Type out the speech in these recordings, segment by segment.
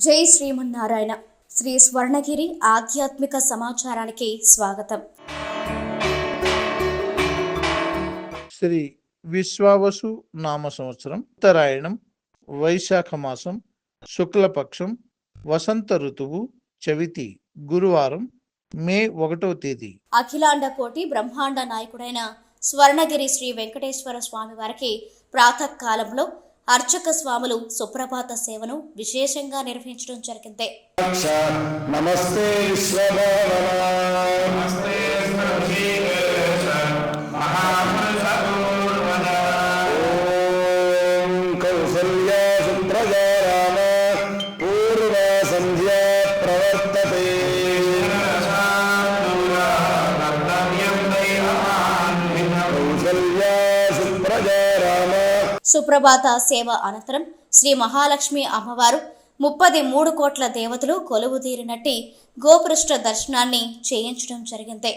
జై శ్రీమన్నారాయణ. శ్రీ స్వర్ణగిరి ఆధ్యాత్మిక సమాచారానికి స్వాగతం. శ్రీ విశ్వావసు నామ సంవత్సరం, ఉత్తరాయణం, వైశాఖ మాసం, శుక్లపక్షం, వసంత ఋతువు, చవితి, గురువారం, మే 1వ తేదీ. అఖిలాండ కోటి బ్రహ్మాండ నాయకుడైన స్వర్ణగిరి శ్రీ వెంకటేశ్వర స్వామి వారికి ప్రాతకాలంలో అర్చక స్వాములు సుప్రభాత సేవను విశేషంగా నిర్వహించడం జరిగింది. నమస్తే సుప్రభాత సేవ అనంతరం శ్రీ మహాలక్ష్మి అమ్మవారు 33 కోట్ల దేవతలు కొలువుదీరినట్టి గోపృష్ఠ దర్శనాన్ని చేయించడం జరిగింది.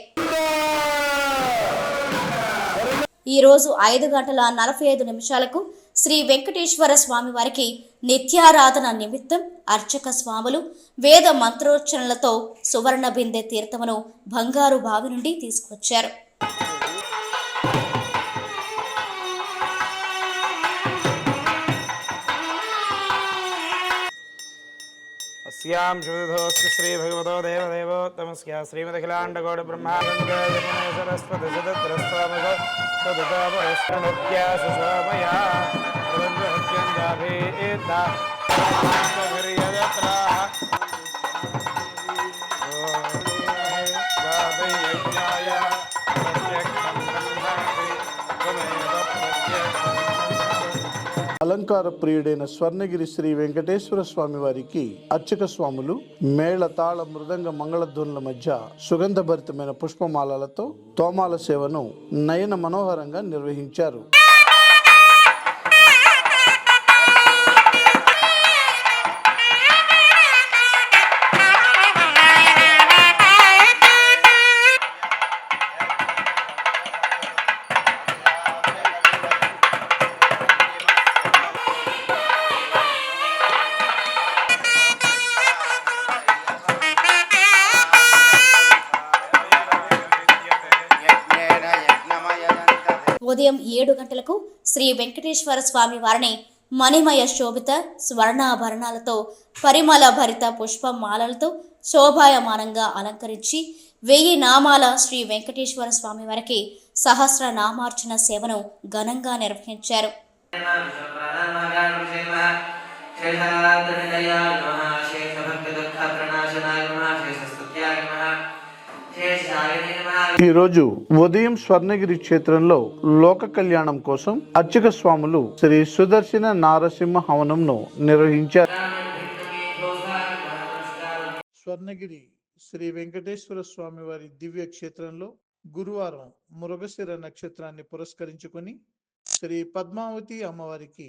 ఈరోజు 5:45 శ్రీ వెంకటేశ్వర స్వామి వారికి నిత్యారాధన నిమిత్తం అర్చక స్వాములు వేద మంత్రోచ్చరణలతో సువర్ణ బిందె తీర్థమును బంగారు బావి నుండి తీసుకొచ్చారు. अस्यां शुभोऽस्तु श्री भगवतो देवदेवोत्तमस्या श्रीमदखिलाण्डकोटि ब्रह्माण्ड यमुने सरस्वती सदत्रस्वामः सदतापरस्त्रणोक्या सुशोभया प्रबन्धहत्यञ्जाभेता स्वभिर्यजत्राः यज्ञाय प्रत्यक्षं ब्रह्माणि त्वमेव प्रत्यक्षम्. అలంకార ప్రియుడైన స్వర్ణగిరి శ్రీ వెంకటేశ్వర స్వామి వారికి అర్చక స్వాములు మేళతాళ మృదంగ మంగళధ్వనుల మధ్య సుగంధభరితమైన పుష్పమాలలతో తోమాల సేవను నయన మనోహరంగా నిర్వహించారు. ఉదయం 7 గంటలకు శ్రీ వెంకటేశ్వర స్వామి వారిని మణిమయ శోభిత స్వర్ణాభరణాలతో పరిమళ భరిత పుష్పమాలలతో శోభాయమానంగా అలంకరించి 1000 నామాల శ్రీ వెంకటేశ్వర స్వామి వారికి సహస్ర నామార్చన సేవను ఘనంగా నిర్వహించారు. ఈరోజు ఉదయం స్వర్ణగిరి క్షేత్రంలో లోక కళ్యాణం కోసం అర్చక స్వాములు శ్రీ సుదర్శన నారసింహ హవనంను నిర్వహించారు. స్వర్ణగిరి శ్రీ వెంకటేశ్వర స్వామి వారి దివ్య క్షేత్రంలో గురువారం మృగశిర నక్షత్రాన్ని పురస్కరించుకొని శ్రీ పద్మావతి అమ్మవారికి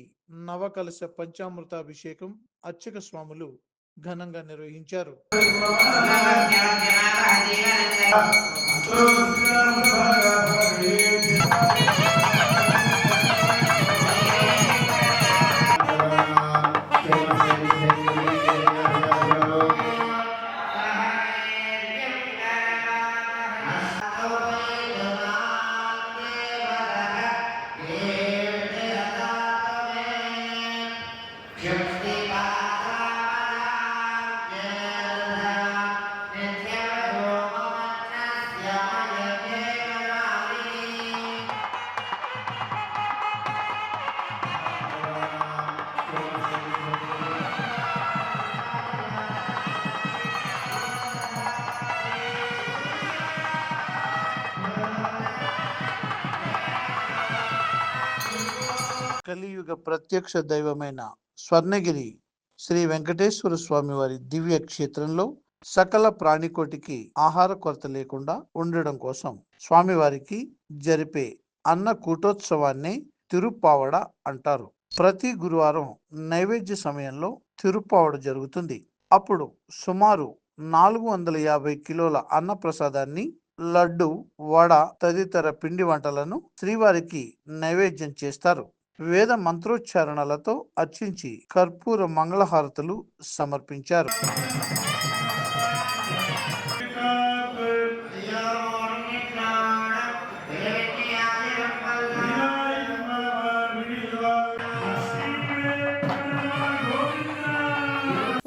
నవకలశ పంచామృతాభిషేకం అర్చక స్వాములు ఘనంగా నిర్వహించారు. కలియుగ ప్రత్యక్ష దైవమైన స్వర్ణగిరి శ్రీ వెంకటేశ్వర స్వామి వారి దివ్య క్షేత్రంలో సకల ప్రాణికోటికి ఆహార కొరత లేకుండా ఉండడం కోసం స్వామివారికి జరిపే అన్న కూటోత్సవాన్ని తిరుప్పావడ అంటారు. ప్రతి గురువారం నైవేద్య సమయంలో తిరుప్పావడ జరుగుతుంది. అప్పుడు సుమారు 450 కిలోల అన్న ప్రసాదాన్ని, లడ్డు, వడ తదితర పిండి వంటలను శ్రీవారికి నైవేద్యం చేస్తారు. వేద మంత్రోచ్చారణలతో అర్చించి కర్పూర మంగళహారతులు సమర్పించారు.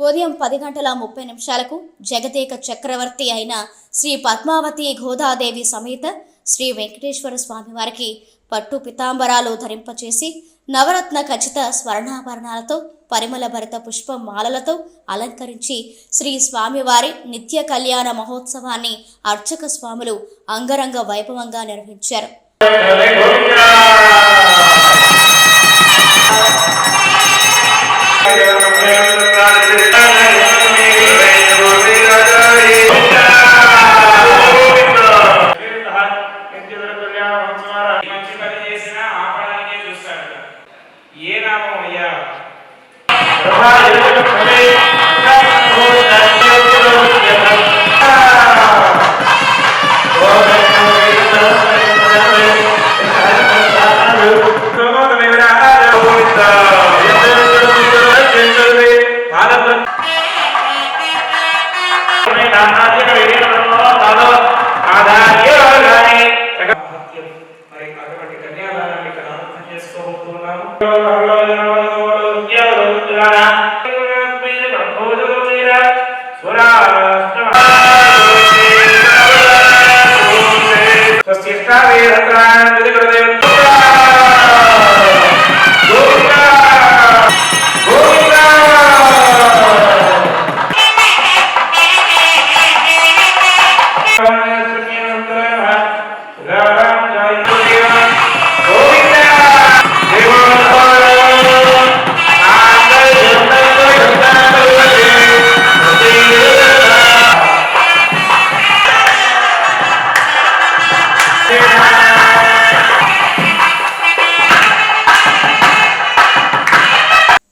ఉదయం 10:30 జగదేక చక్రవర్తి అయిన శ్రీ పద్మావతి గోదాదేవి సమేత శ్రీ వెంకటేశ్వర స్వామి వారికి పట్టు పితాంబరాలు ధరింపచేసి నవరత్న ఖచ్చిత స్వర్ణాభరణాలతో పరిమళ భరిత పుష్ప మాలలతో అలంకరించి శ్రీ స్వామివారి నిత్య కళ్యాణ మహోత్సవాన్ని అర్చక స్వాములు అంగరంగ వైభవంగా నిర్వహించారు.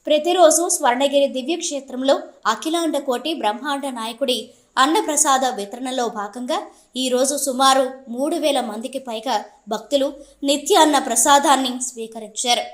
ప్రతిరోజు స్వర్ణగిరి దివ్యక్షేత్రంలో అఖిలాండ కోటి బ్రహ్మాండ నాయకుడి అన్నప్రసాద వితరణలో భాగంగా ఈరోజు సుమారు 3,000 మందికి పైగా భక్తులు నిత్య అన్న ప్రసాదాన్ని స్వీకరించారు.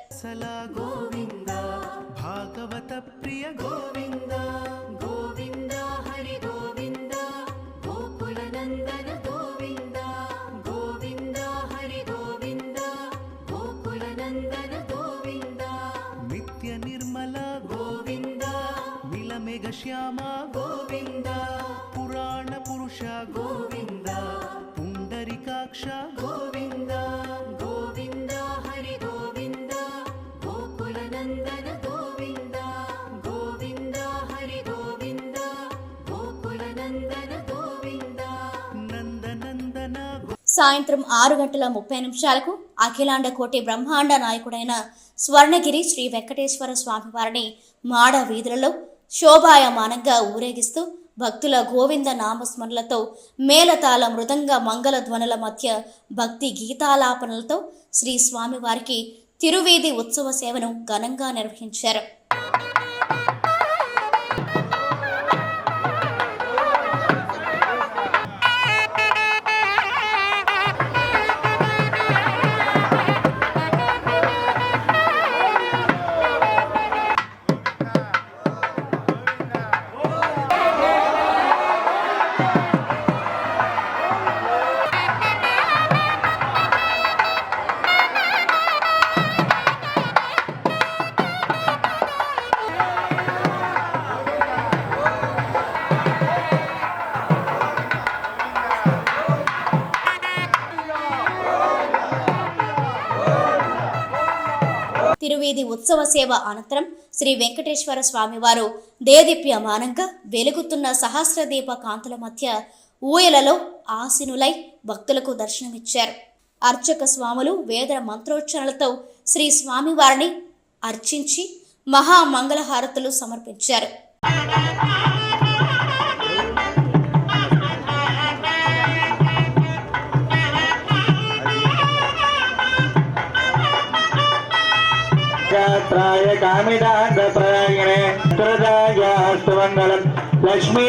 శ్యామ గోవింద పురాణ పురుష గోవింద పుండరీకాక్ష గోవింద గోవింద హరి గోవింద గోకుల నందన గోవింద గోవింద హరి గోవింద గోకుల నందన గోవింద నందనందన. సాయంత్రం 6:30 అఖిలాండ కోటి బ్రహ్మాండ నాయకుడైన స్వర్ణగిరి శ్రీ వెంకటేశ్వర స్వామి వారిని మాడ వీధులలో శోభాయమానంగా ఊరేగిస్తూ భక్తుల గోవింద నామస్మరణలతో మేళతాళ మృదంగ మంగళ ధ్వనుల మధ్య భక్తి గీతాలాపనలతో శ్రీ స్వామివారికి తిరువీధి ఉత్సవ సేవను ఘనంగా నిర్వహించారు. తిరువీధి ఉత్సవ సేవ అనంతరం శ్రీ వెంకటేశ్వర స్వామివారు దేదీప్యమానంగా వెలుగుతున్న సహస్రదీప కాంతుల మధ్య ఊయలలో ఆసీనులై భక్తులకు దర్శనమిచ్చారు. అర్చక స్వాములు వేద మంత్రోచ్చరణలతో శ్రీ స్వామివారిని అర్చించి మహామంగళహారతులు సమర్పించారు. కామిడాండ ప్రయాగినే లక్ష్మీ